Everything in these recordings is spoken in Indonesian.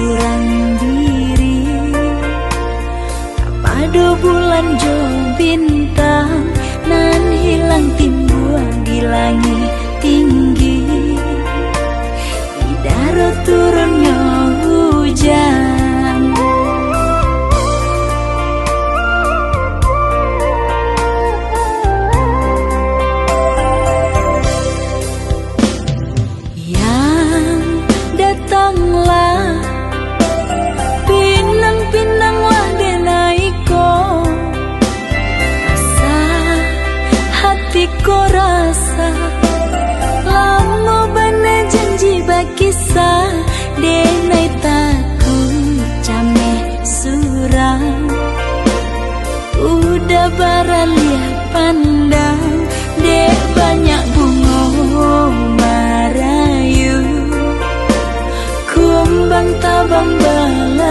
surang diri. Pada bulan jo bintang nan hilang timbul di langit tinggi. Di darat turunnya hujan. Yang datanglah pinang-pinanglah denaiko. Asa hatiku rasa lama bana janji bakisah denai takut cameh surang. Udah baralia pandang dek banyak bunga marayu. Kumbang tabang balalu.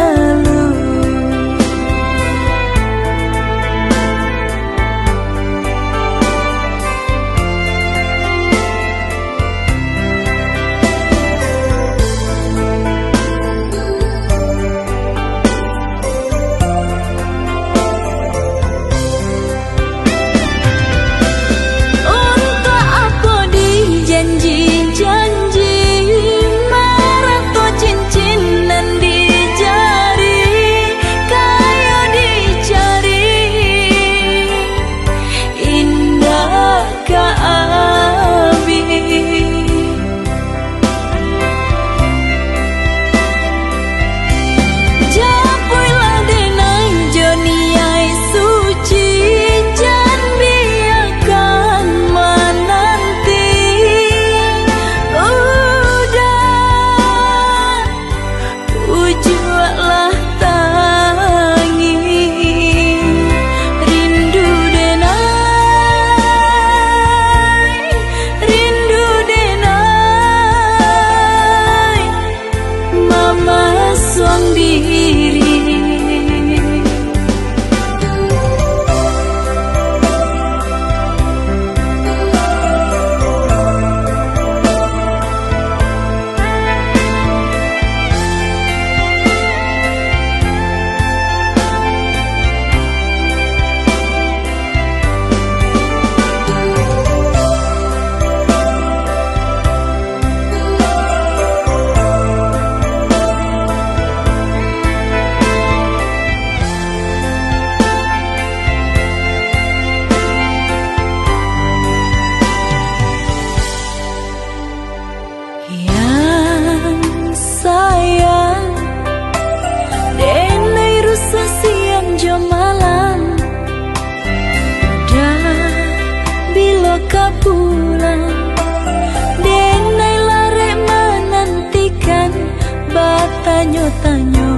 Pulang denai lare menantikan batanyo-tanyo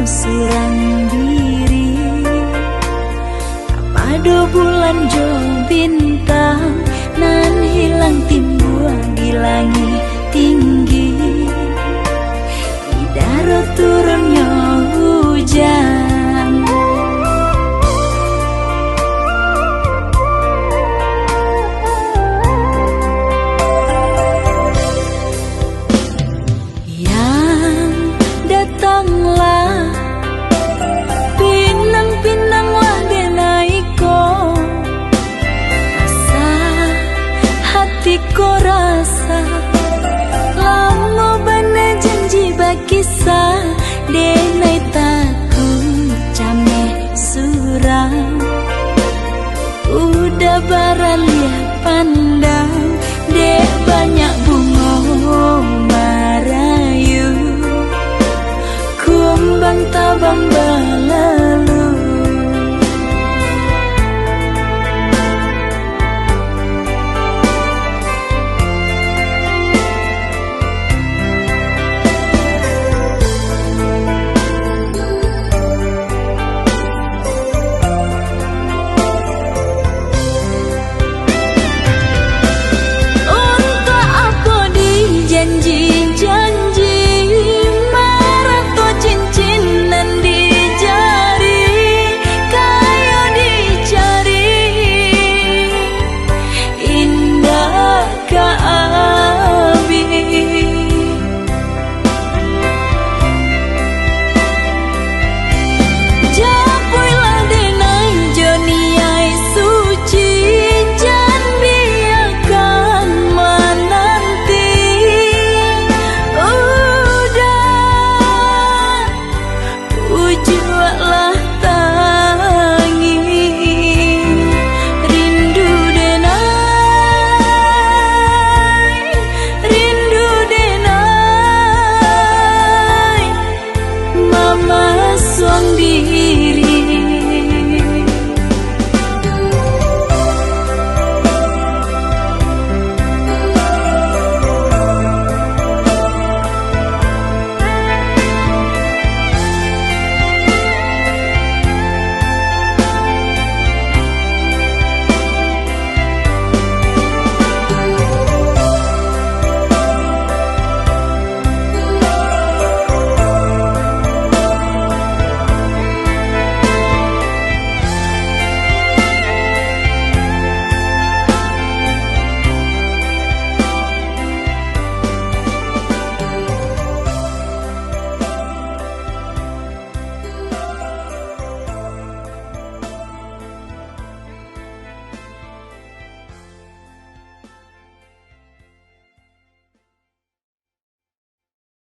surang diri. Pada bulan jo bintang nan hilang timbul di langit tinggi. Di darat turunnya hujan. Pinang-pinanglah denaiko. Asa hatiku rasa lama bana janji bakisah denai takut cameh surang. Udah baralia pandang